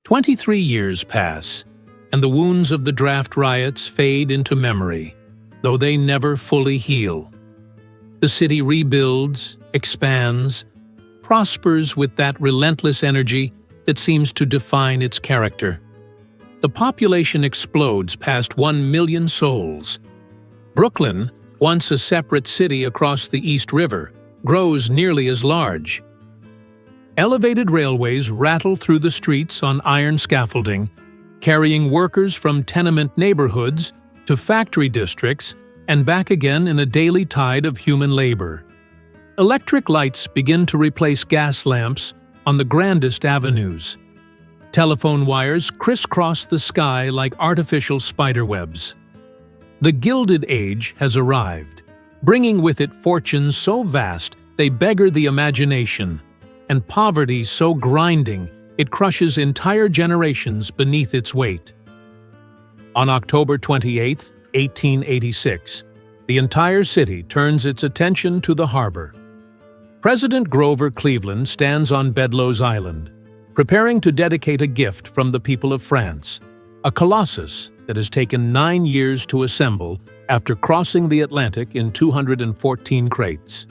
23 years pass, and the wounds of the draft riots fade into memory, though they never fully heal. The city rebuilds, expands, prospers with that relentless energy that seems to define its character. The population explodes past 1 million souls. Brooklyn, once a separate city across the East River, grows nearly as large. Elevated railways rattle through the streets on iron scaffolding, carrying workers from tenement neighborhoods to factory districts and back again in a daily tide of human labor. Electric lights begin to replace gas lamps on the grandest avenues. Telephone wires crisscross the sky like artificial spiderwebs. The Gilded Age has arrived, bringing with it fortunes so vast they beggar the imagination, and poverty so grinding it crushes entire generations beneath its weight. On October 28, 1886, the entire city turns its attention to the harbor. President Grover Cleveland stands on Bedloe's Island, preparing to dedicate a gift from the people of France, a colossus that has taken 9 years to assemble after crossing the Atlantic in 214 crates.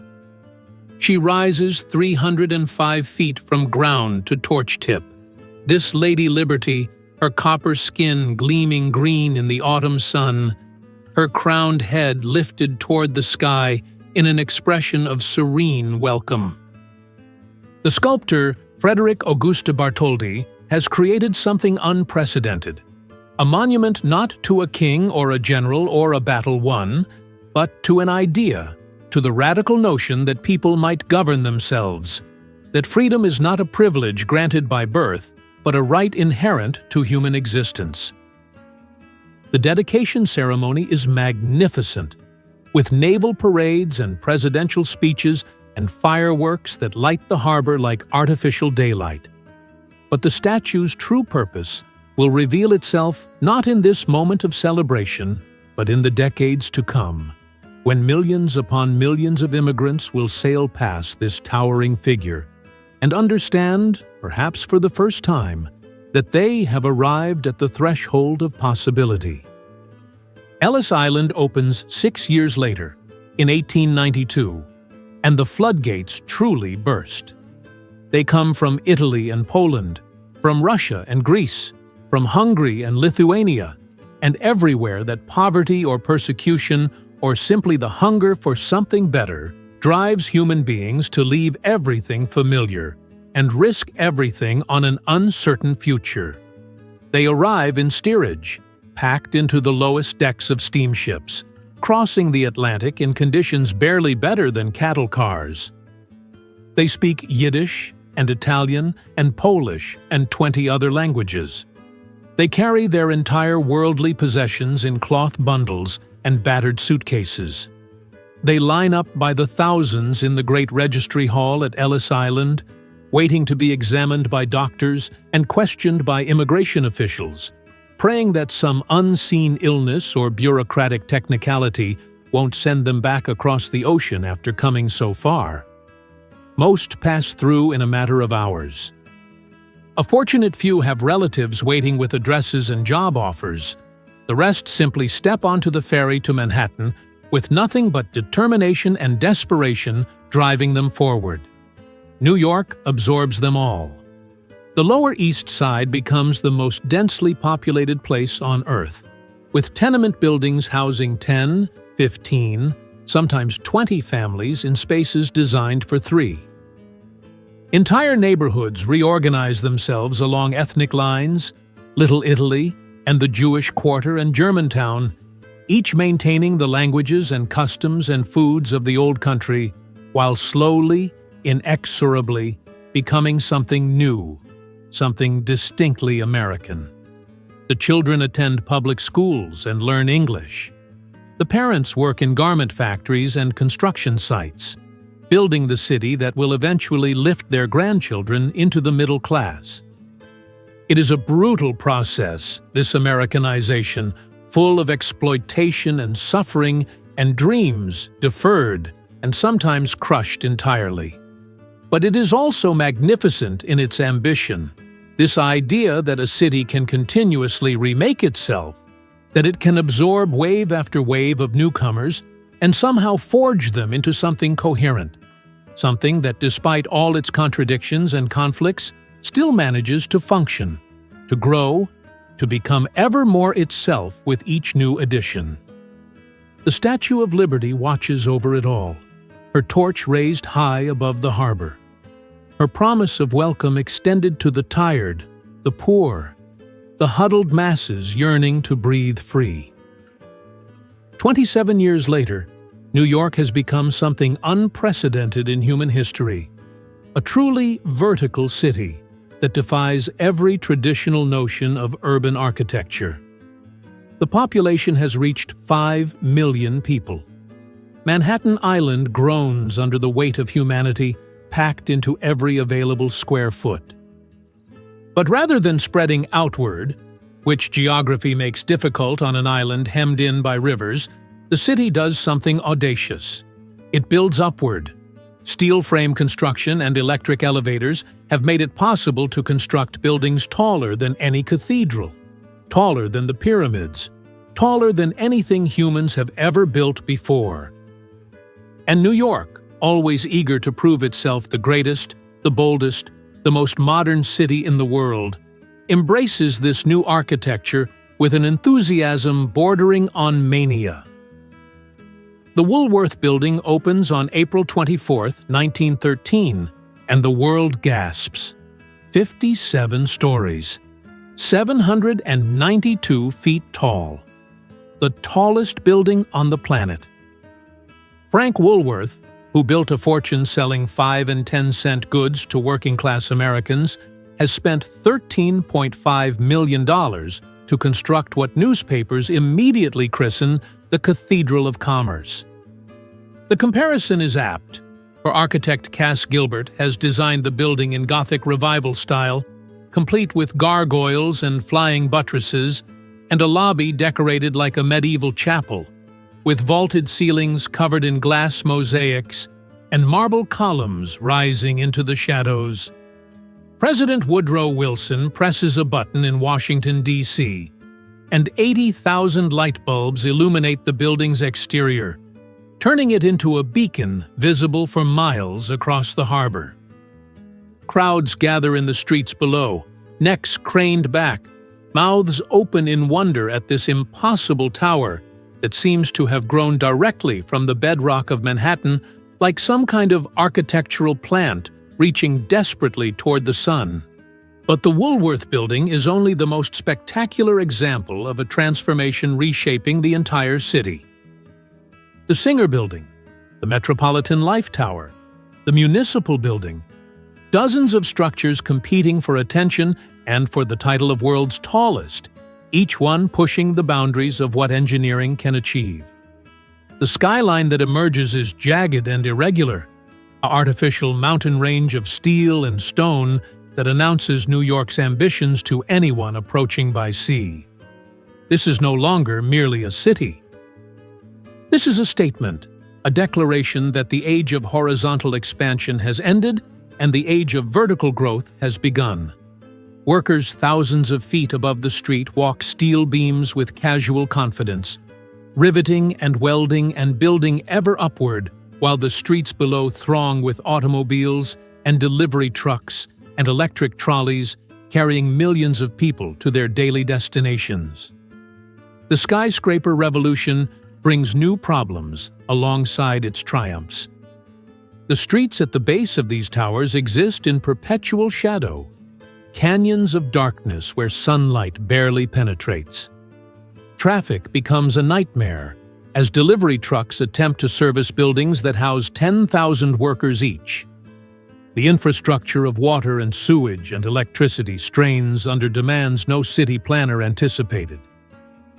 She rises 305 feet from ground to torch tip. This Lady Liberty, her copper skin gleaming green in the autumn sun, her crowned head lifted toward the sky in an expression of serene welcome. The sculptor Frederick Auguste Bartholdi has created something unprecedented, a monument not to a king or a general or a battle won, but to an idea, to the radical notion that people might govern themselves, that freedom is not a privilege granted by birth, but a right inherent to human existence. The dedication ceremony is magnificent, with naval parades and presidential speeches and fireworks that light the harbor like artificial daylight. But the statue's true purpose will reveal itself not in this moment of celebration, but in the decades to come, when millions upon millions of immigrants will sail past this towering figure and understand, perhaps for the first time, that they have arrived at the threshold of possibility. Ellis Island opens 6 years later, in 1892, and the floodgates truly burst. They come from Italy and Poland, from Russia and Greece, from Hungary and Lithuania, and everywhere that poverty or persecution or simply the hunger for something better drives human beings to leave everything familiar and risk everything on an uncertain future. They arrive in steerage, packed into the lowest decks of steamships, crossing the Atlantic in conditions barely better than cattle cars. They speak Yiddish and Italian and Polish and 20 other languages. They carry their entire worldly possessions in cloth bundles and battered suitcases. They line up by the thousands in the great registry hall at Ellis Island, waiting to be examined by doctors and questioned by immigration officials, praying that some unseen illness or bureaucratic technicality won't send them back across the ocean after coming so far. Most pass through in a matter of hours. A fortunate few have relatives waiting with addresses and job offers. The rest simply step onto the ferry to Manhattan with nothing but determination and desperation driving them forward. New York absorbs them all. The Lower East Side becomes the most densely populated place on Earth, with tenement buildings housing 10, 15, sometimes 20 families in spaces designed for 3. Entire neighborhoods reorganize themselves along ethnic lines, Little Italy and the Jewish Quarter and Germantown, each maintaining the languages and customs and foods of the old country, while slowly, inexorably, becoming something new, something distinctly American. The children attend public schools and learn English. The parents work in garment factories and construction sites, building the city that will eventually lift their grandchildren into the middle class. It is a brutal process, this Americanization, full of exploitation and suffering and dreams deferred and sometimes crushed entirely. But it is also magnificent in its ambition. This idea that a city can continuously remake itself, that it can absorb wave after wave of newcomers and somehow forge them into something coherent, something that, despite all its contradictions and conflicts, still manages to function, to grow, to become ever more itself with each new addition. The Statue of Liberty watches over it all, her torch raised high above the harbor, her promise of welcome extended to the tired, the poor, the huddled masses yearning to breathe free. 27 years later, New York has become something unprecedented in human history, a truly vertical city that defies every traditional notion of urban architecture. The population has reached 5 million people. Manhattan Island groans under the weight of humanity packed into every available square foot. But rather than spreading outward, which geography makes difficult on an island hemmed in by rivers, the city does something audacious. It builds upward. Steel frame construction and electric elevators have made it possible to construct buildings taller than any cathedral, taller than the pyramids, taller than anything humans have ever built before. And New York, always eager to prove itself the greatest, the boldest, the most modern city in the world, embraces this new architecture with an enthusiasm bordering on mania. The Woolworth Building opens on April 24, 1913, and the world gasps. 57 stories, 792 feet tall. The tallest building on the planet. Frank Woolworth, who built a fortune selling 5 and 10-cent goods to working-class Americans, has spent $13.5 million to construct what newspapers immediately christen the Cathedral of Commerce. The comparison is apt, for architect Cass Gilbert has designed the building in Gothic Revival style, complete with gargoyles and flying buttresses, and a lobby decorated like a medieval chapel, with vaulted ceilings covered in glass mosaics and marble columns rising into the shadows. President Woodrow Wilson presses a button in Washington, D.C., and 80,000 light bulbs illuminate the building's exterior, turning it into a beacon visible for miles across the harbor. Crowds gather in the streets below, necks craned back, mouths open in wonder at this impossible tower that seems to have grown directly from the bedrock of Manhattan like some kind of architectural plant reaching desperately toward the sun. But the Woolworth Building is only the most spectacular example of a transformation reshaping the entire city. The Singer Building, the Metropolitan Life Tower, the Municipal Building, dozens of structures competing for attention and for the title of world's tallest, each one pushing the boundaries of what engineering can achieve. The skyline that emerges is jagged and irregular, an artificial mountain range of steel and stone that announces New York's ambitions to anyone approaching by sea. This is no longer merely a city. This is a statement, a declaration that the age of horizontal expansion has ended and the age of vertical growth has begun. Workers thousands of feet above the street walk steel beams with casual confidence, riveting and welding and building ever upward, while the streets below throng with automobiles and delivery trucks and electric trolleys carrying millions of people to their daily destinations. The skyscraper revolution brings new problems alongside its triumphs. The streets at the base of these towers exist in perpetual shadow, canyons of darkness where sunlight barely penetrates. Traffic becomes a nightmare as delivery trucks attempt to service buildings that house 10,000 workers each. The infrastructure of water and sewage and electricity strains under demands no city planner anticipated.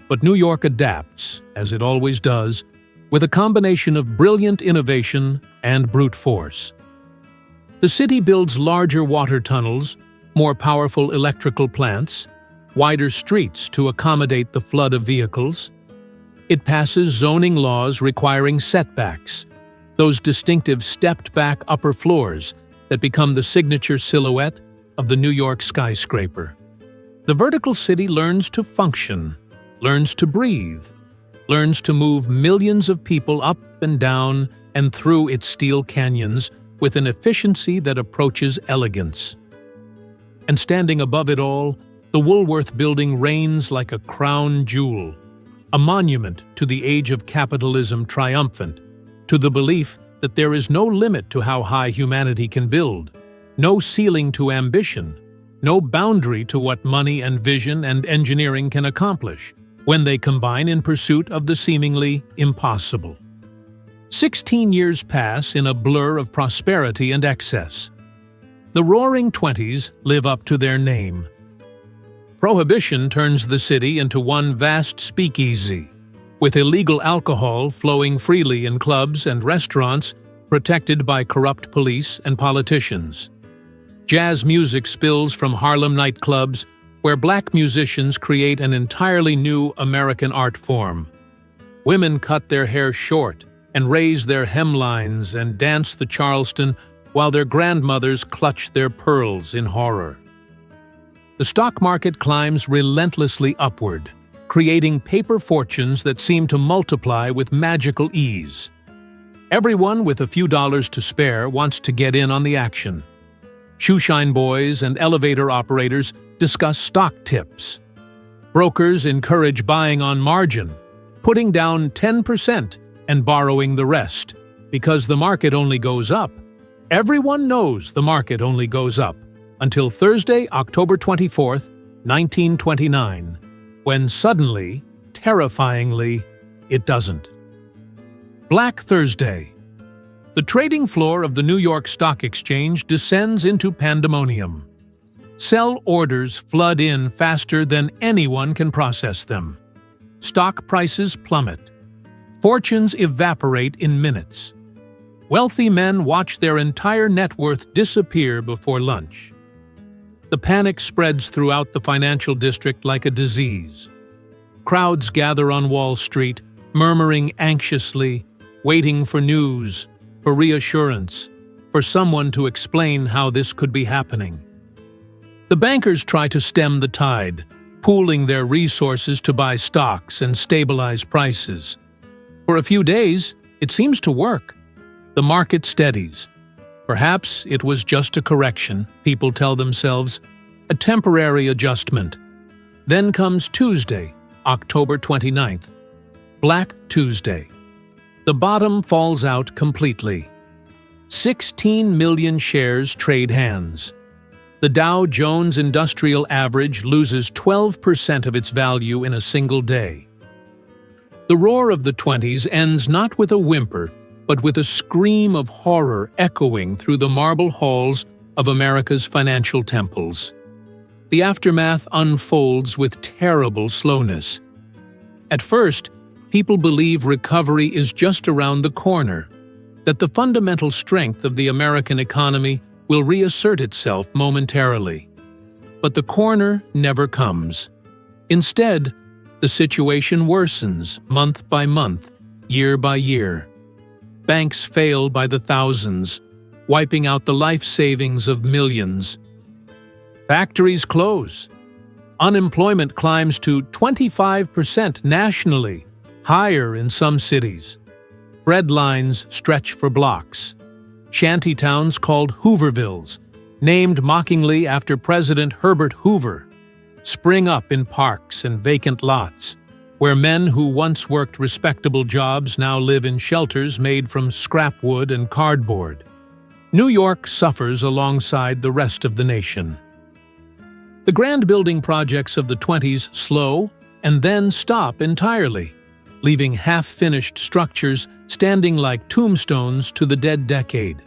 But New York adapts, as it always does, with a combination of brilliant innovation and brute force. The city builds larger water tunnels, more powerful electrical plants, wider streets to accommodate the flood of vehicles. It passes zoning laws requiring setbacks, those distinctive stepped-back upper floors that become the signature silhouette, of the New York skyscraper. The vertical city learns to function, learns to breathe, learns to move millions of people up and down and through its steel canyons with an efficiency that approaches elegance. And standing above it all, the Woolworth Building reigns like a crown jewel, a monument to the age of capitalism triumphant, to the belief that there is no limit to how high humanity can build, no ceiling to ambition, no boundary to what money and vision and engineering can accomplish when they combine in pursuit of the seemingly impossible. 16 years pass in a blur of prosperity and excess. The Roaring Twenties live up to their name. Prohibition turns the city into one vast speakeasy, with illegal alcohol flowing freely in clubs and restaurants protected by corrupt police and politicians. Jazz music spills from Harlem nightclubs, where black musicians create an entirely new American art form. Women cut their hair short and raise their hemlines and dance the Charleston while their grandmothers clutch their pearls in horror. The stock market climbs relentlessly upward, creating paper fortunes that seem to multiply with magical ease. Everyone with a few dollars to spare wants to get in on the action. Shoeshine boys and elevator operators discuss stock tips. Brokers encourage buying on margin, putting down 10% and borrowing the rest, because the market only goes up. Everyone knows the market only goes up until Thursday, October 24th, 1929, when suddenly, terrifyingly, it doesn't. Black Thursday. The trading floor of the New York Stock Exchange descends into pandemonium. Sell orders flood in faster than anyone can process them. Stock prices plummet. Fortunes evaporate in minutes. Wealthy men watch their entire net worth disappear before lunch. The panic spreads throughout the financial district like a disease. Crowds gather on Wall Street, murmuring anxiously, waiting for news, for reassurance, for someone to explain how this could be happening. The bankers try to stem the tide, pooling their resources to buy stocks and stabilize prices. For a few days, it seems to work. The market steadies. Perhaps it was just a correction, people tell themselves, a temporary adjustment. Then comes Tuesday, October 29th. Black Tuesday. The bottom falls out completely. 16 million shares trade hands. The Dow Jones Industrial Average loses 12% of its value in a single day. The roar of the 20s ends not with a whimper, but with a scream of horror echoing through the marble halls of America's financial temples. The aftermath unfolds with terrible slowness. At first, people believe recovery is just around the corner, that the fundamental strength of the American economy will reassert itself momentarily. But the corner never comes. Instead, the situation worsens month by month, year by year. Banks fail by the thousands, wiping out the life savings of millions. Factories close. Unemployment climbs to 25% nationally, higher in some cities. Bread lines stretch for blocks. Shanty towns called Hoovervilles, named mockingly after President Herbert Hoover, spring up in parks and vacant lots, where men who once worked respectable jobs now live in shelters made from scrap wood and cardboard. New York suffers alongside the rest of the nation. The grand building projects of the 20s slow and then stop entirely, leaving half-finished structures standing like tombstones to the dead decade.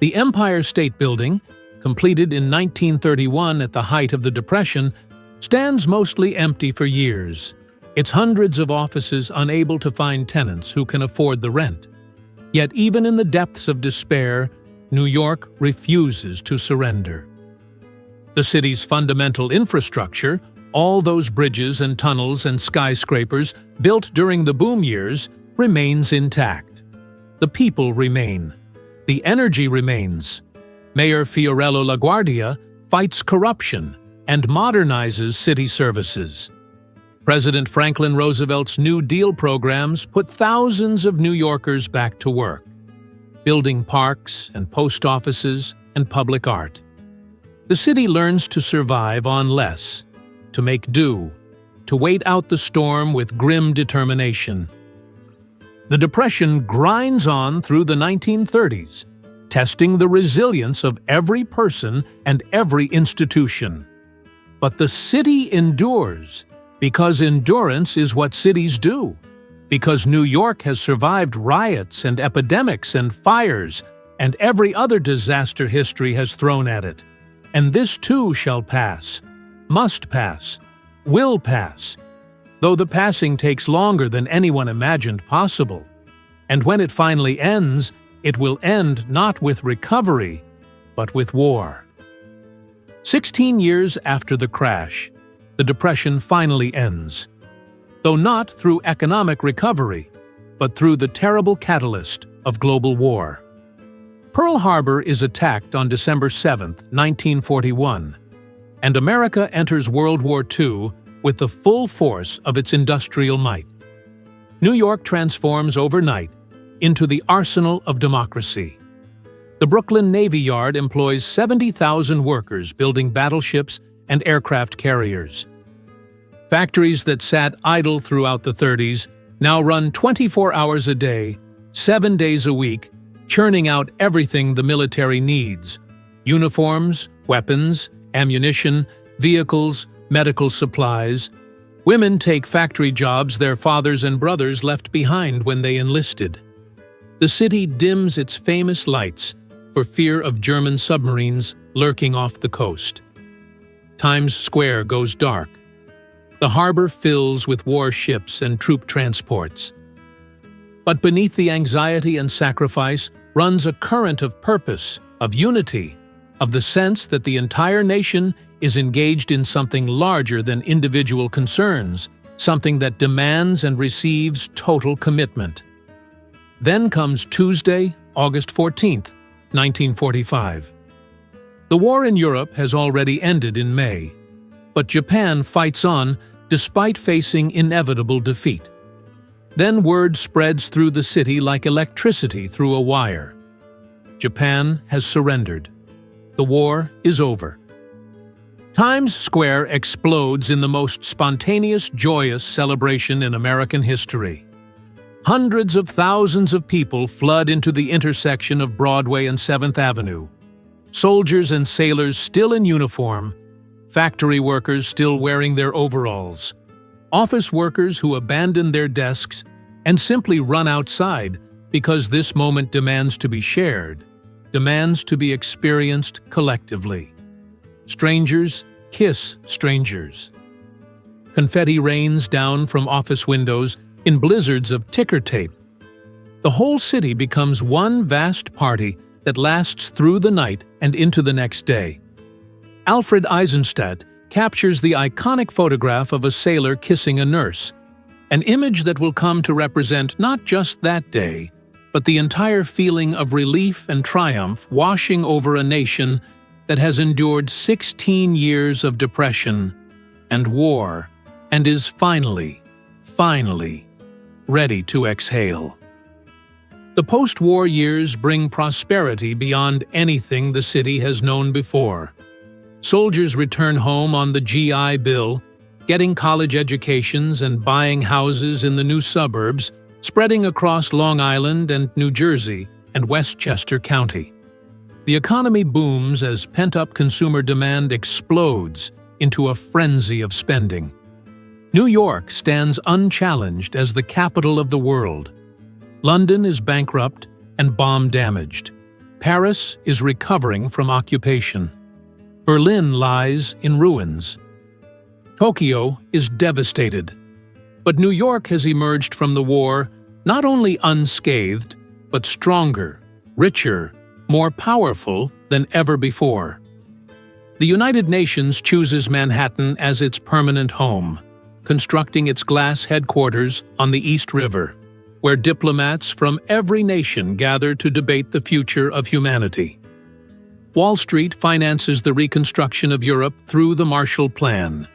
The Empire State Building, completed in 1931 at the height of the Depression, stands mostly empty for years, its hundreds of offices unable to find tenants who can afford the rent. Yet even in the depths of despair, New York refuses to surrender. The city's fundamental infrastructure, all those bridges and tunnels and skyscrapers built during the boom years, remains intact. The people remain. The energy remains. Mayor Fiorello LaGuardia fights corruption, and modernizes city services. President Franklin Roosevelt's New Deal programs put thousands of New Yorkers back to work, building parks and post offices and public art. The city learns to survive on less, to make do, to wait out the storm with grim determination. The Depression grinds on through the 1930s, testing the resilience of every person and every institution. But the city endures, because endurance is what cities do, because New York has survived riots and epidemics and fires and every other disaster history has thrown at it. And this too shall pass, must pass, will pass, though the passing takes longer than anyone imagined possible. And when it finally ends, it will end not with recovery, but with war. 16 years after the crash, the Depression finally ends, though not through economic recovery, but through the terrible catalyst of global war. Pearl Harbor is attacked on December 7, 1941, and America enters World War II with the full force of its industrial might. New York transforms overnight into the arsenal of democracy. The Brooklyn Navy Yard employs 70,000 workers building battleships and aircraft carriers. Factories that sat idle throughout the 30s now run 24 hours a day, 7 days a week, churning out everything the military needs: uniforms, weapons, ammunition, vehicles, medical supplies. Women take factory jobs their fathers and brothers left behind when they enlisted. The city dims its famous lights for fear of German submarines lurking off the coast. Times Square goes dark. The harbor fills with warships and troop transports. But beneath the anxiety and sacrifice runs a current of purpose, of unity, of the sense that the entire nation is engaged in something larger than individual concerns, something that demands and receives total commitment. Then comes Tuesday, August 14th, 1945. The war in Europe has already ended in May, but Japan fights on despite facing inevitable defeat. Then word spreads through the city like electricity through a wire. Japan has surrendered. The war is over. Times Square explodes in the most spontaneous, joyous celebration in American history. Hundreds of thousands of people flood into the intersection of Broadway and 7th Avenue. Soldiers and sailors still in uniform, factory workers still wearing their overalls, office workers who abandon their desks and simply run outside because this moment demands to be shared, demands to be experienced collectively. Strangers kiss strangers. Confetti rains down from office windows in blizzards of ticker tape. The whole city becomes one vast party that lasts through the night and into the next day. Alfred Eisenstadt captures the iconic photograph of a sailor kissing a nurse, an image that will come to represent not just that day, but the entire feeling of relief and triumph washing over a nation that has endured 16 years of depression and war and is finally ready to exhale. The post-war years bring prosperity beyond anything the city has known before. Soldiers return home on the GI Bill, getting college educations and buying houses in the new suburbs, spreading across Long Island and New Jersey and Westchester County. The economy booms as pent-up consumer demand explodes into a frenzy of spending. New York stands unchallenged as the capital of the world. London is bankrupt and bomb-damaged. Paris is recovering from occupation. Berlin lies in ruins. Tokyo is devastated. But New York has emerged from the war not only unscathed, but stronger, richer, more powerful than ever before. The United Nations chooses Manhattan as its permanent home, constructing its glass headquarters on the East River, where diplomats from every nation gather to debate the future of humanity. Wall Street finances the reconstruction of Europe through the Marshall Plan.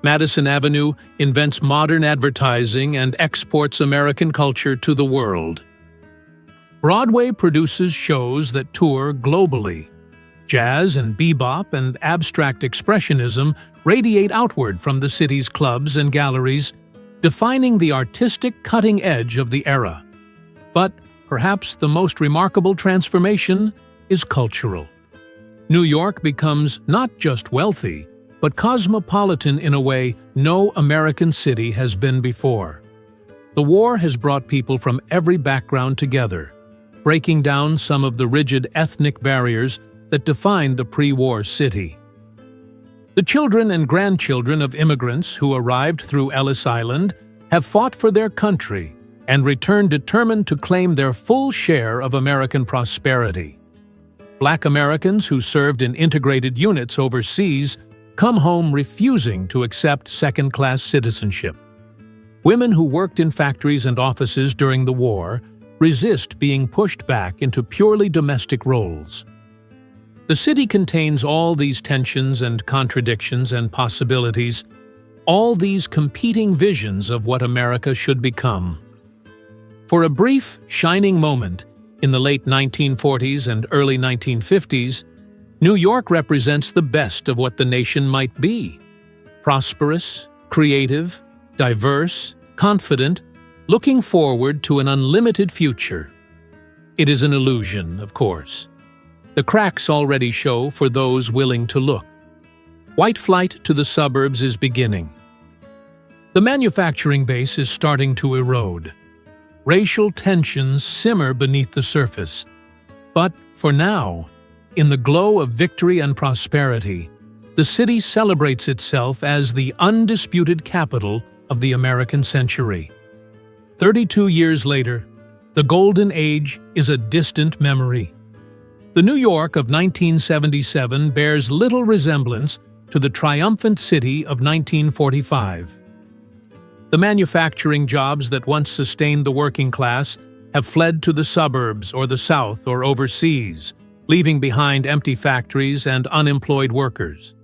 Madison Avenue invents modern advertising and exports American culture to the world. Broadway produces shows that tour globally. Jazz and bebop and abstract expressionism radiate outward from the city's clubs and galleries, defining the artistic cutting edge of the era. But perhaps the most remarkable transformation is cultural. New York becomes not just wealthy, but cosmopolitan in a way no American city has been before. The war has brought people from every background together, breaking down some of the rigid ethnic barriers that defined the pre-war city. The children and grandchildren of immigrants who arrived through Ellis Island have fought for their country and returned determined to claim their full share of American prosperity. Black Americans who served in integrated units overseas come home refusing to accept second-class citizenship. Women who worked in factories and offices during the war resist being pushed back into purely domestic roles. The city contains all these tensions and contradictions and possibilities, all these competing visions of what America should become. For a brief, shining moment in the late 1940s and early 1950s, New York represents the best of what the nation might be. Prosperous, creative, diverse, confident, looking forward to an unlimited future. It is an illusion, of course. The cracks already show for those willing to look. White flight to the suburbs is beginning. The manufacturing base is starting to erode. Racial tensions simmer beneath the surface. But for now, in the glow of victory and prosperity, the city celebrates itself as the undisputed capital of the American century. 32 years later, the Golden Age is a distant memory. The New York of 1977 bears little resemblance to the triumphant city of 1945. The manufacturing jobs that once sustained the working class have fled to the suburbs or the South or overseas, leaving behind empty factories and unemployed workers.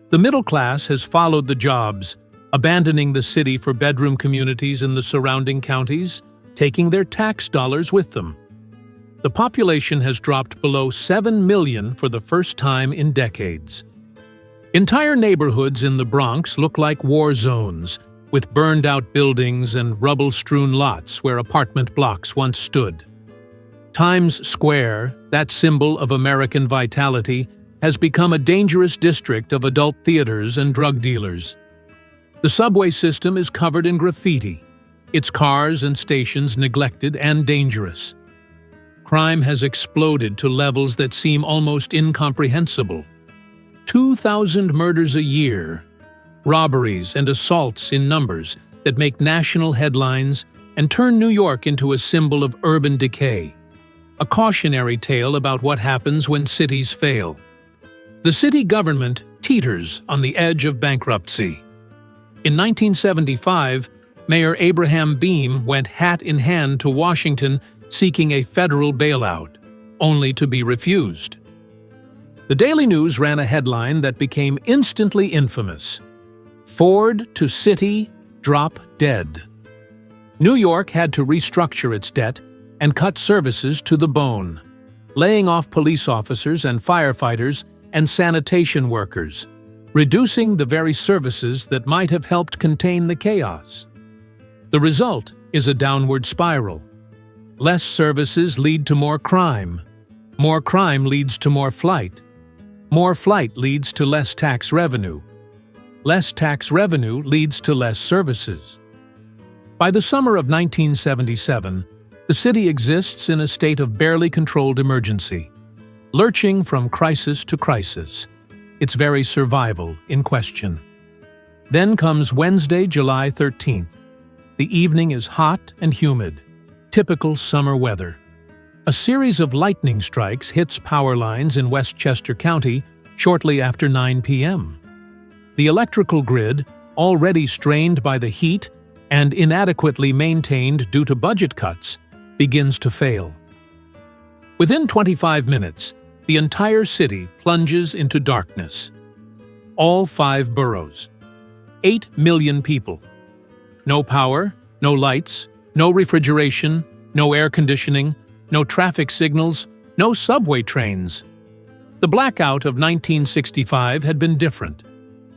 The middle class has followed the jobs, abandoning the city for bedroom communities in the surrounding counties, taking their tax dollars with them. The population has dropped below 7 million for the first time in decades. Entire neighborhoods in the Bronx look like war zones, with burned-out buildings and rubble-strewn lots where apartment blocks once stood. Times Square, that symbol of American vitality, has become a dangerous district of adult theaters and drug dealers. The subway system is covered in graffiti, its cars and stations neglected and dangerous. Crime has exploded to levels that seem almost incomprehensible. 2,000 murders a year, robberies and assaults in numbers that make national headlines and turn New York into a symbol of urban decay. A cautionary tale about what happens when cities fail. The city government teeters on the edge of bankruptcy. In 1975, Mayor Abraham Beame went hat in hand to Washington seeking a federal bailout, only to be refused. The Daily News ran a headline that became instantly infamous: "Ford to City, Drop Dead." New York had to restructure its debt and cut services to the bone, laying off police officers and firefighters and sanitation workers, reducing the very services that might have helped contain the chaos. The result is a downward spiral. Less services lead to more crime leads to more flight leads to less tax revenue leads to less services. By the summer of 1977, the city exists in a state of barely controlled emergency, lurching from crisis to crisis, its very survival in question. Then comes Wednesday, July 13th. The evening is hot and humid, typical summer weather. A series of lightning strikes hits power lines in Westchester County shortly after 9 p.m. The electrical grid, already strained by the heat and inadequately maintained due to budget cuts, begins to fail. Within 25 minutes, the entire city plunges into darkness. All 5 boroughs. 8 million people. No power, no lights, no refrigeration, no air conditioning, no traffic signals, no subway trains. The blackout of 1965 had been different,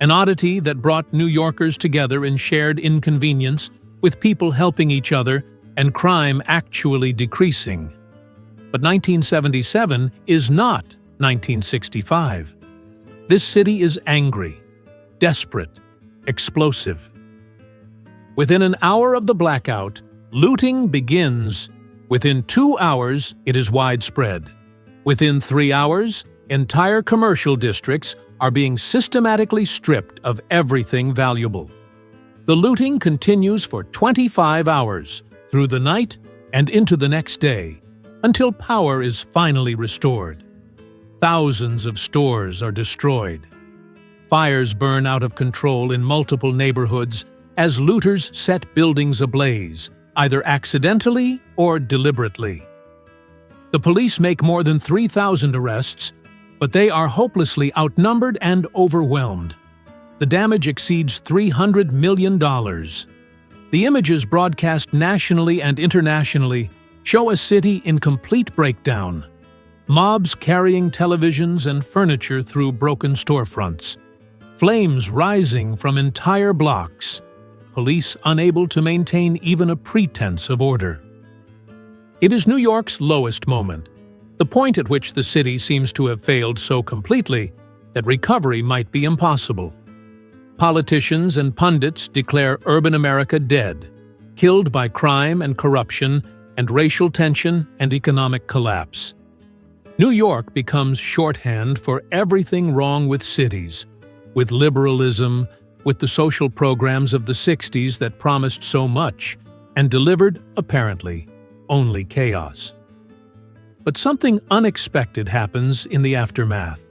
an oddity that brought New Yorkers together in shared inconvenience, with people helping each other and crime actually decreasing. But 1977 is not 1965. This city is angry, desperate, explosive. Within an hour of the blackout, looting begins. Within 2 hours, it is widespread. Within 3 hours, entire commercial districts are being systematically stripped of everything valuable. The looting continues for 25 hours, through the night and into the next day, until power is finally restored. Thousands of stores are destroyed. Fires burn out of control in multiple neighborhoods as looters set buildings ablaze, either accidentally or deliberately. The police make more than 3,000 arrests, but they are hopelessly outnumbered and overwhelmed. The damage exceeds $300 million. The images broadcast nationally and internationally show a city in complete breakdown. Mobs carrying televisions and furniture through broken storefronts. Flames rising from entire blocks. Police unable to maintain even a pretense of order. It is New York's lowest moment, the point at which the city seems to have failed so completely that recovery might be impossible. Politicians and pundits declare urban America dead, killed by crime and corruption and racial tension and economic collapse. New York becomes shorthand for everything wrong with cities, with liberalism, with the social programs of the 60s that promised so much and delivered, apparently, only chaos. But something unexpected happens in the aftermath.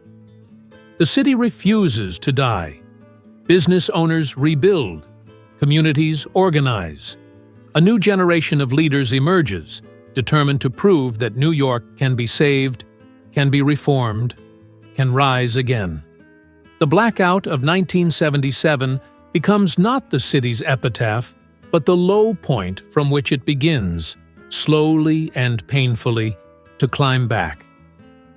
The city refuses to die. Business owners rebuild. Communities organize. A new generation of leaders emerges, determined to prove that New York can be saved, can be reformed, can rise again. The blackout of 1977 becomes not the city's epitaph, but the low point from which it begins, slowly and painfully, to climb back.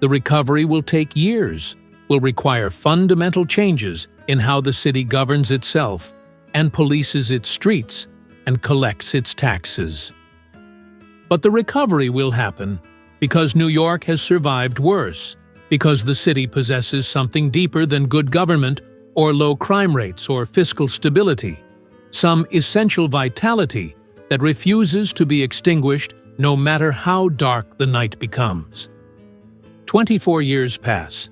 The recovery will take years, will require fundamental changes in how the city governs itself and polices its streets and collects its taxes. But the recovery will happen because New York has survived worse, because the city possesses something deeper than good government or low crime rates or fiscal stability, some essential vitality that refuses to be extinguished no matter how dark the night becomes. 24 years pass,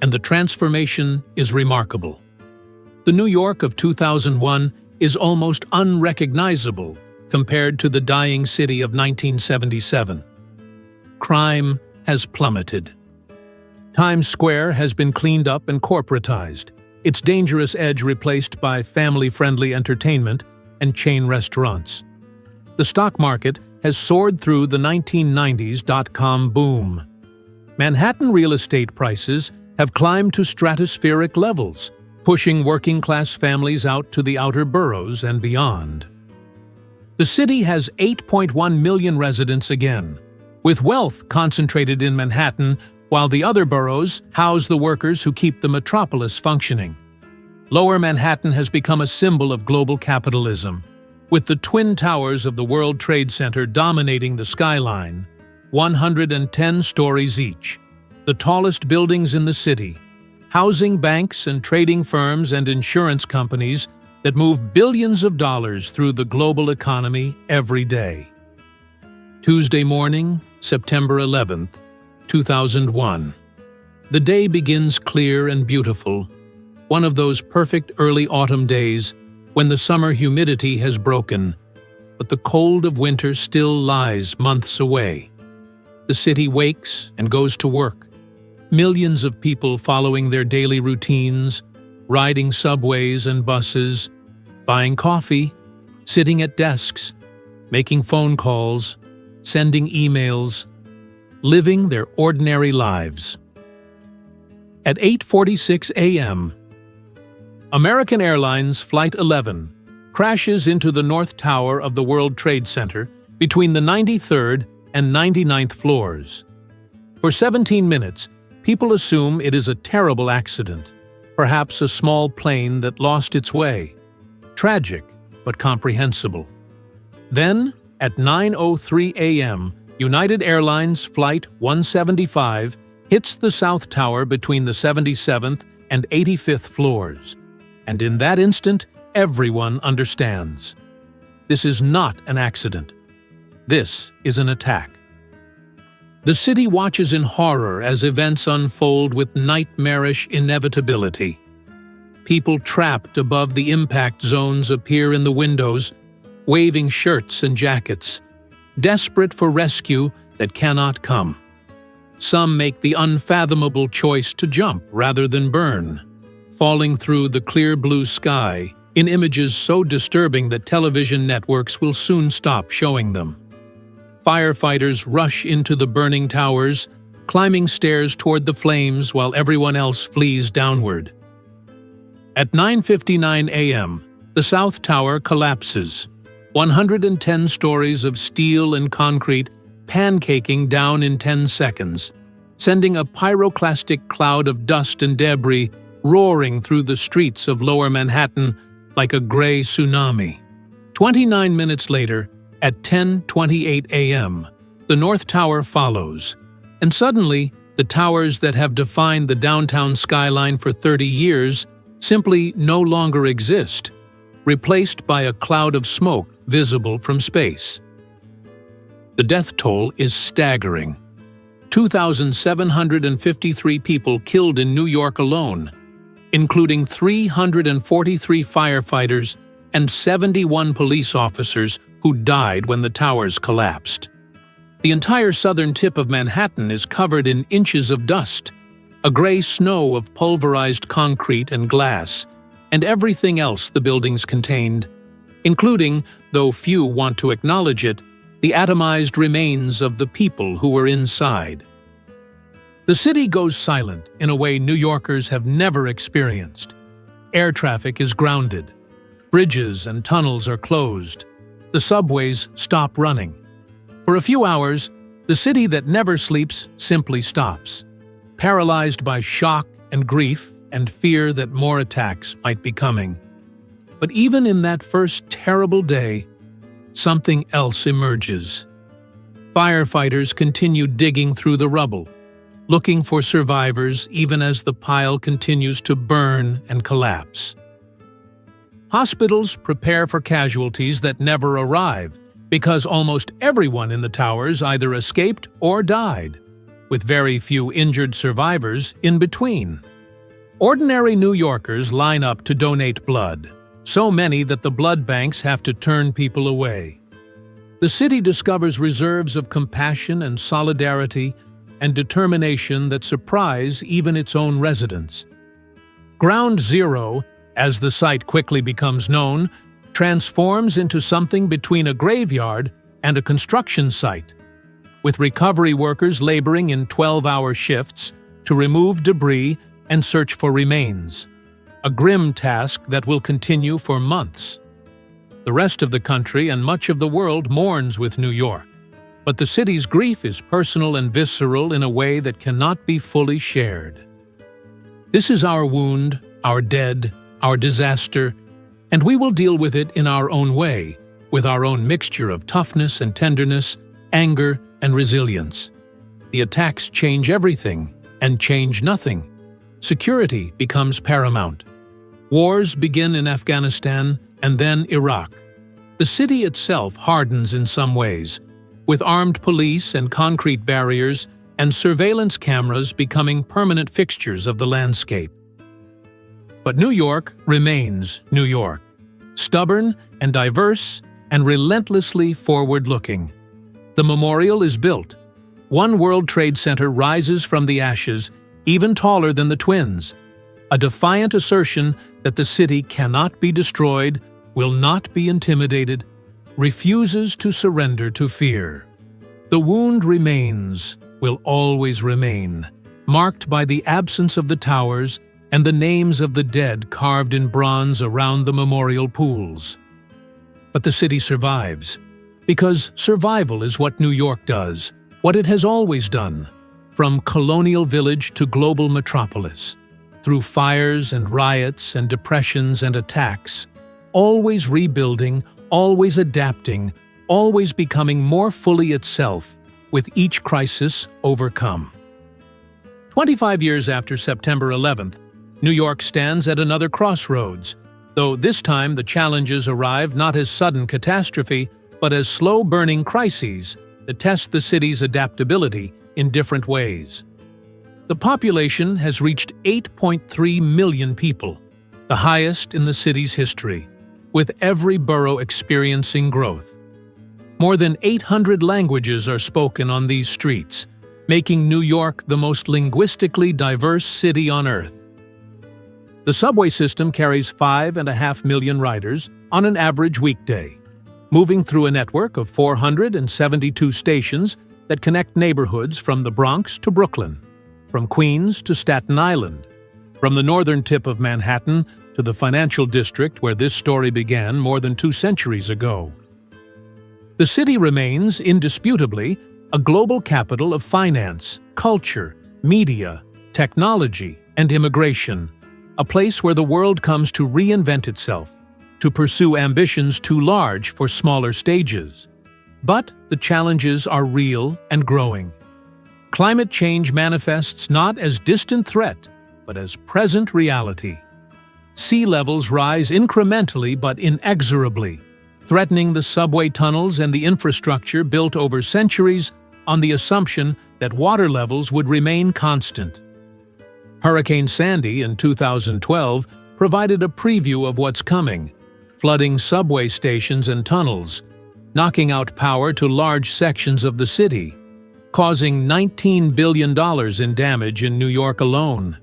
and the transformation is remarkable. The New York of 2001 is almost unrecognizable compared to the dying city of 1977. Crime has plummeted. Times Square has been cleaned up and corporatized, its dangerous edge replaced by family-friendly entertainment and chain restaurants. The stock market has soared through the 1990s dot-com boom. Manhattan real estate prices have climbed to stratospheric levels, pushing working-class families out to the outer boroughs and beyond. The city has 8.1 million residents again, with wealth concentrated in Manhattan, while the other boroughs house the workers who keep the metropolis functioning. Lower Manhattan has become a symbol of global capitalism, with the twin towers of the World Trade Center dominating the skyline, 110 stories each, the tallest buildings in the city, housing banks and trading firms and insurance companies that move billions of dollars through the global economy every day. Tuesday morning, September 11th, 2001. The day begins clear and beautiful, one of those perfect early autumn days when the summer humidity has broken, but the cold of winter still lies months away. The city wakes and goes to work. Millions of people following their daily routines, riding subways and buses, buying coffee, sitting at desks, making phone calls, sending emails, living their ordinary lives. at 8:46 a.m. American Airlines Flight 11 crashes into the North Tower of the World Trade Center between the 93rd and 99th floors. For 17 minutes, people assume it is a terrible accident, perhaps a small plane that lost its way. Tragic, but comprehensible. Then, at 9:03 a.m., United Airlines Flight 175 hits the South Tower between the 77th and 85th floors. And in that instant, everyone understands. This is not an accident. This is an attack. The city watches in horror as events unfold with nightmarish inevitability. People trapped above the impact zones appear in the windows, waving shirts and jackets, desperate for rescue that cannot come. Some make the unfathomable choice to jump rather than burn, falling through the clear blue sky in images so disturbing that television networks will soon stop showing them. Firefighters rush into the burning towers, climbing stairs toward the flames while everyone else flees downward. At 9:59 a.m., the South Tower collapses, 110 stories of steel and concrete pancaking down in 10 seconds, sending a pyroclastic cloud of dust and debris roaring through the streets of Lower Manhattan like a gray tsunami. 29 minutes later, at 10:28 a.m., the North Tower follows, and suddenly, the towers that have defined the downtown skyline for 30 years simply no longer exist, replaced by a cloud of smoke visible from space. The death toll is staggering. 2,753 people killed in New York alone, including 343 firefighters and 71 police officers who died when the towers collapsed. The entire southern tip of Manhattan is covered in inches of dust, a gray snow of pulverized concrete and glass, and everything else the buildings contained, including, though few want to acknowledge it, the atomized remains of the people who were inside. The city goes silent in a way New Yorkers have never experienced. Air traffic is grounded. Bridges and tunnels are closed. The subways stop running. For a few hours, the city that never sleeps simply stops, paralyzed by shock and grief and fear that more attacks might be coming. But even in that first terrible day, something else emerges. Firefighters continue digging through the rubble, looking for survivors even as the pile continues to burn and collapse. Hospitals prepare for casualties that never arrive because almost everyone in the towers either escaped or died, with very few injured survivors in between. Ordinary New Yorkers line up to donate blood, so many that the blood banks have to turn people away. The city discovers reserves of compassion and solidarity and determination that surprise even its own residents. Ground Zero, as the site quickly becomes known, transforms into something between a graveyard and a construction site, with recovery workers laboring in 12-hour shifts to remove debris and search for remains, a grim task that will continue for months. The rest of the country and much of the world mourns with New York, but the city's grief is personal and visceral in a way that cannot be fully shared. This is our wound, our dead, our disaster, and we will deal with it in our own way, with our own mixture of toughness and tenderness, anger and resilience. The attacks change everything and change nothing. Security becomes paramount. Wars begin in Afghanistan and then Iraq. The city itself hardens in some ways, with armed police and concrete barriers and surveillance cameras becoming permanent fixtures of the landscape. But New York remains New York, stubborn and diverse and relentlessly forward-looking. The memorial is built. One World Trade Center rises from the ashes, even taller than the twins, a defiant assertion that the city cannot be destroyed, will not be intimidated, refuses to surrender to fear. The wound remains, will always remain, marked by the absence of the towers and the names of the dead carved in bronze around the memorial pools. But the city survives, because survival is what New York does, what it has always done, from colonial village to global metropolis, through fires and riots and depressions and attacks, always rebuilding, always adapting, always becoming more fully itself, with each crisis overcome. 25 years after September 11th, New York stands at another crossroads, though this time the challenges arrive not as sudden catastrophe, but as slow-burning crises that test the city's adaptability in different ways. The population has reached 8.3 million people, the highest in the city's history, with every borough experiencing growth. More than 800 languages are spoken on these streets, making New York the most linguistically diverse city on Earth. The subway system carries 5.5 million riders on an average weekday, moving through a network of 472 stations that connect neighborhoods from the Bronx to Brooklyn, from Queens to Staten Island, from the northern tip of Manhattan to the financial district where this story began more than 2 centuries ago. The city remains, indisputably, a global capital of finance, culture, media, technology, and immigration, a place where the world comes to reinvent itself, to pursue ambitions too large for smaller stages. But the challenges are real and growing. Climate change manifests not as distant threat, but as present reality. Sea levels rise incrementally but inexorably, threatening the subway tunnels and the infrastructure built over centuries on the assumption that water levels would remain constant. Hurricane Sandy in 2012 provided a preview of what's coming, flooding subway stations and tunnels, knocking out power to large sections of the city, causing $19 billion in damage in New York alone.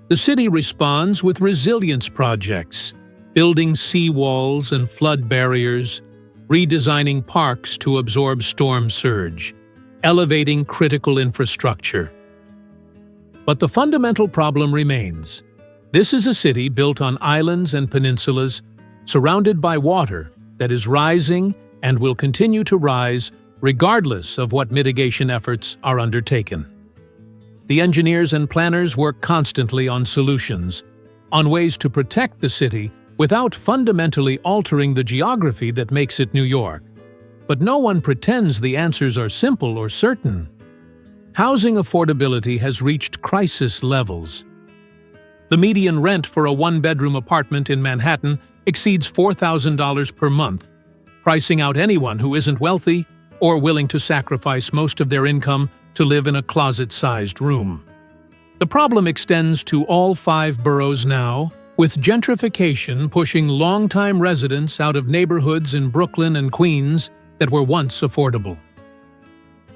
The city responds with resilience projects, building seawalls and flood barriers, redesigning parks to absorb storm surge, elevating critical infrastructure. But the fundamental problem remains. This is a city built on islands and peninsulas, surrounded by water that is rising and will continue to rise regardless of what mitigation efforts are undertaken. The engineers and planners work constantly on solutions, on ways to protect the city without fundamentally altering the geography that makes it New York. But no one pretends the answers are simple or certain. Housing affordability has reached crisis levels. The median rent for a one-bedroom apartment in Manhattan exceeds $4,000 per month, pricing out anyone who isn't wealthy or willing to sacrifice most of their income to live in a closet-sized room. The problem extends to all 5 boroughs now, with gentrification pushing longtime residents out of neighborhoods in Brooklyn and Queens that were once affordable.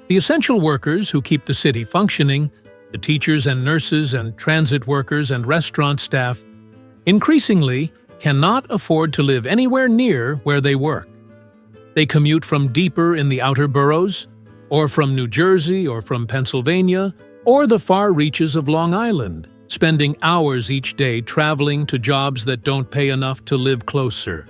The essential workers who keep the city functioning, the teachers and nurses and transit workers and restaurant staff, increasingly cannot afford to live anywhere near where they work. They commute from deeper in the outer boroughs, or from New Jersey or from Pennsylvania, or the far reaches of Long Island, spending hours each day traveling to jobs that don't pay enough to live closer.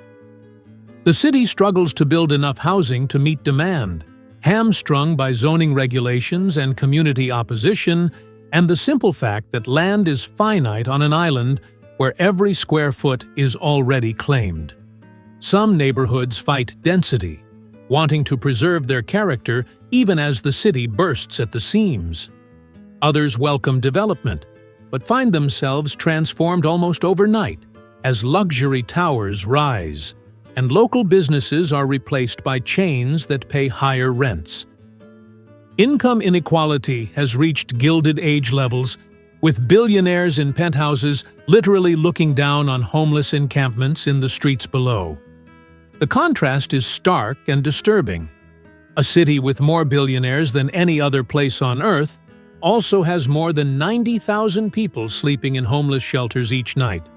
The city struggles to build enough housing to meet demand, hamstrung by zoning regulations and community opposition, and the simple fact that land is finite on an island where every square foot is already claimed. Some neighborhoods fight density, wanting to preserve their character even as the city bursts at the seams. Others welcome development, but find themselves transformed almost overnight as luxury towers rise, and local businesses are replaced by chains that pay higher rents. Income inequality has reached Gilded Age levels, with billionaires in penthouses literally looking down on homeless encampments in the streets below. The contrast is stark and disturbing. A city with more billionaires than any other place on Earth also has more than 90,000 people sleeping in homeless shelters each night,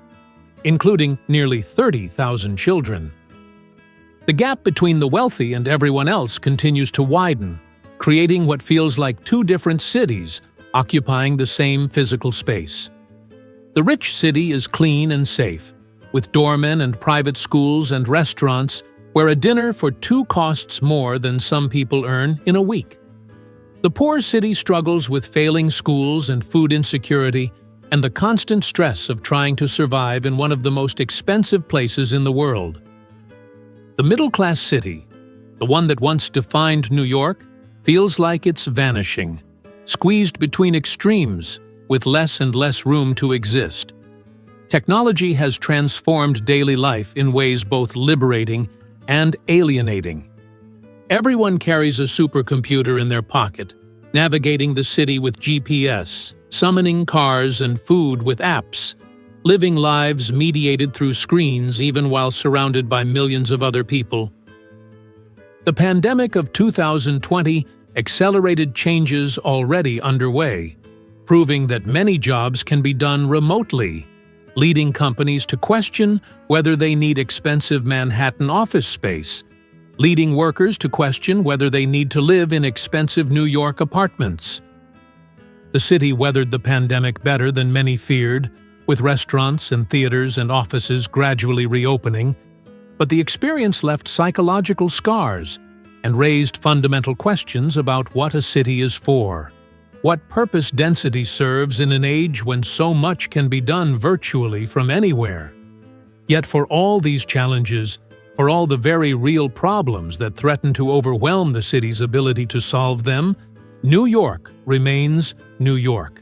including nearly 30,000 children. The gap between the wealthy and everyone else continues to widen, creating what feels like 2 different cities, occupying the same physical space. The rich city is clean and safe, with doormen and private schools and restaurants where a dinner for two costs more than some people earn in a week. The poor city struggles with failing schools and food insecurity and the constant stress of trying to survive in one of the most expensive places in the world. The middle-class city, the one that once defined New York, feels like it's vanishing, squeezed between extremes with less and less room to exist. Technology has transformed daily life in ways both liberating and alienating. Everyone carries a supercomputer in their pocket, navigating the city with GPS, summoning cars and food with apps, living lives mediated through screens even while surrounded by millions of other people. The pandemic of 2020 accelerated changes already underway, proving that many jobs can be done remotely, leading companies to question whether they need expensive Manhattan office space, leading workers to question whether they need to live in expensive New York apartments. The city weathered the pandemic better than many feared, with restaurants and theaters and offices gradually reopening, but the experience left psychological scars and raised fundamental questions about what a city is for. What purpose density serves in an age when so much can be done virtually from anywhere. Yet for all these challenges, for all the very real problems that threaten to overwhelm the city's ability to solve them, New York remains New York.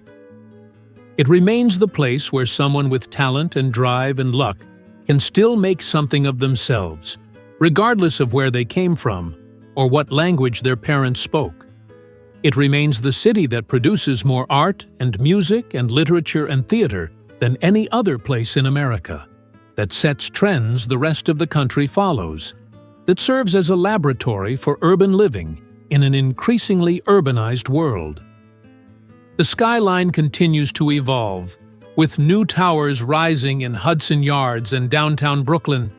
It remains the place where someone with talent and drive and luck can still make something of themselves, regardless of where they came from or what language their parents spoke. It remains the city that produces more art and music and literature and theater than any other place in America, that sets trends the rest of the country follows, that serves as a laboratory for urban living in an increasingly urbanized world. The skyline continues to evolve, with new towers rising in Hudson Yards and downtown Brooklyn,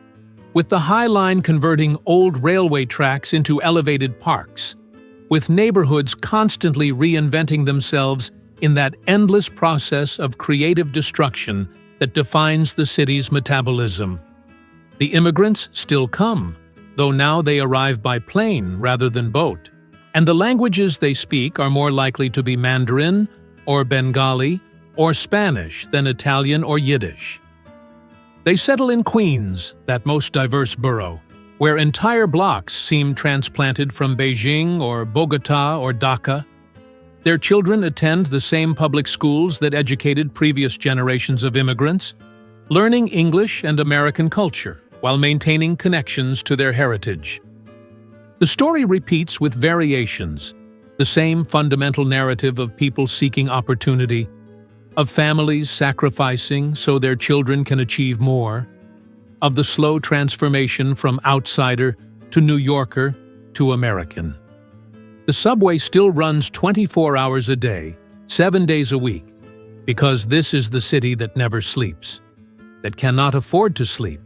with the High Line converting old railway tracks into elevated parks, with neighborhoods constantly reinventing themselves in that endless process of creative destruction that defines the city's metabolism. The immigrants still come, though now they arrive by plane rather than boat, and the languages they speak are more likely to be Mandarin or Bengali or Spanish than Italian or Yiddish. They settle in Queens, that most diverse borough, where entire blocks seem transplanted from Beijing or Bogota or Dhaka. Their children attend the same public schools that educated previous generations of immigrants, learning English and American culture while maintaining connections to their heritage. The story repeats with variations, the same fundamental narrative of people seeking opportunity, of families sacrificing so their children can achieve more, of the slow transformation from outsider to New Yorker to American. The subway still runs 24 hours a day, 7 days a week, because this is the city that never sleeps, that cannot afford to sleep,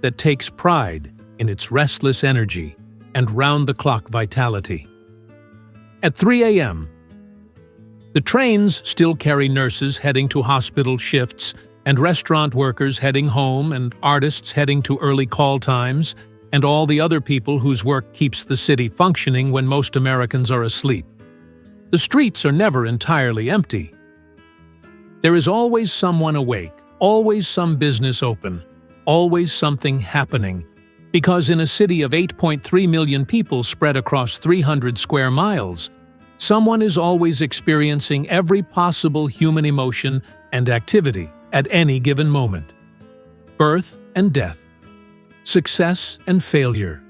that takes pride in its restless energy and round-the-clock vitality. At 3 a.m., the trains still carry nurses heading to hospital shifts and restaurant workers heading home and artists heading to early call times and all the other people whose work keeps the city functioning when most Americans are asleep. The streets are never entirely empty. There is always someone awake, always some business open, always something happening, because in a city of 8.3 million people spread across 300 square miles, someone is always experiencing every possible human emotion and activity at any given moment. Birth and death, success and failure,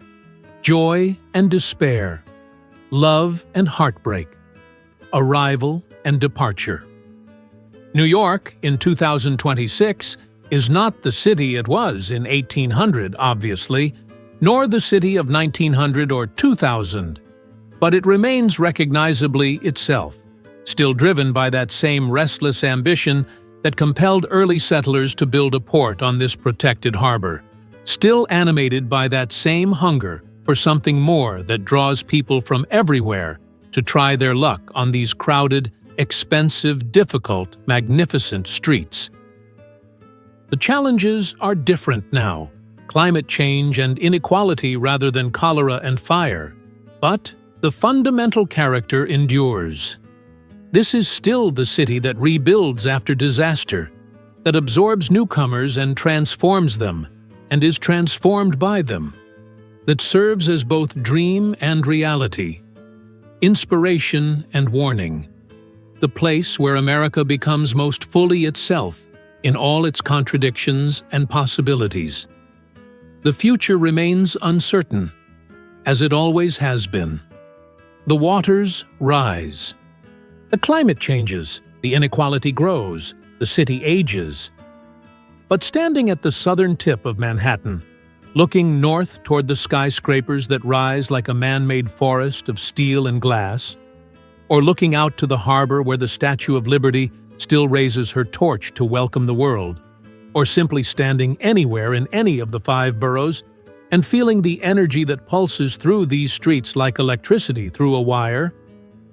joy and despair, love and heartbreak, arrival and departure. New York in 2026 is not the city it was in 1800, obviously, nor the city of 1900 or 2000, but it remains recognizably itself, still driven by that same restless ambition that compelled early settlers to build a port on this protected harbor, still animated by that same hunger for something more that draws people from everywhere to try their luck on these crowded expensive, difficult, magnificent streets. The challenges are different now: climate change and inequality rather than cholera and fire. But the fundamental character endures. This is still the city that rebuilds after disaster, that absorbs newcomers and transforms them, and is transformed by them, that serves as both dream and reality, inspiration and warning, the place where America becomes most fully itself in all its contradictions and possibilities. The future remains uncertain, as it always has been. The waters rise. The climate changes, the inequality grows, the city ages. But standing at the southern tip of Manhattan, looking north toward the skyscrapers that rise like a man-made forest of steel and glass, or looking out to the harbor where the Statue of Liberty still raises her torch to welcome the world, or simply standing anywhere in any of the 5 boroughs and feeling the energy that pulses through these streets like electricity through a wire,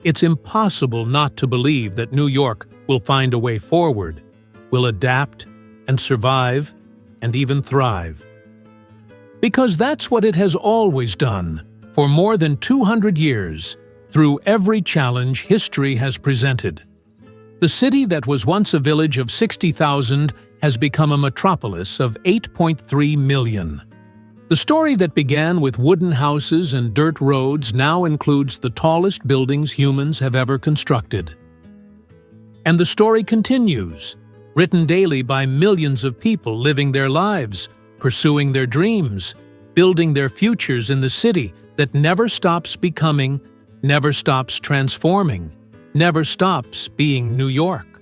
it's impossible not to believe that New York will find a way forward, will adapt and survive and even thrive. Because that's what it has always done for more than 200 years, through every challenge history has presented. The city that was once a village of 60,000 has become a metropolis of 8.3 million. The story that began with wooden houses and dirt roads now includes the tallest buildings humans have ever constructed. And the story continues, written daily by millions of people living their lives, pursuing their dreams, building their futures in the city that never stops becoming, never stops transforming, never stops being New York.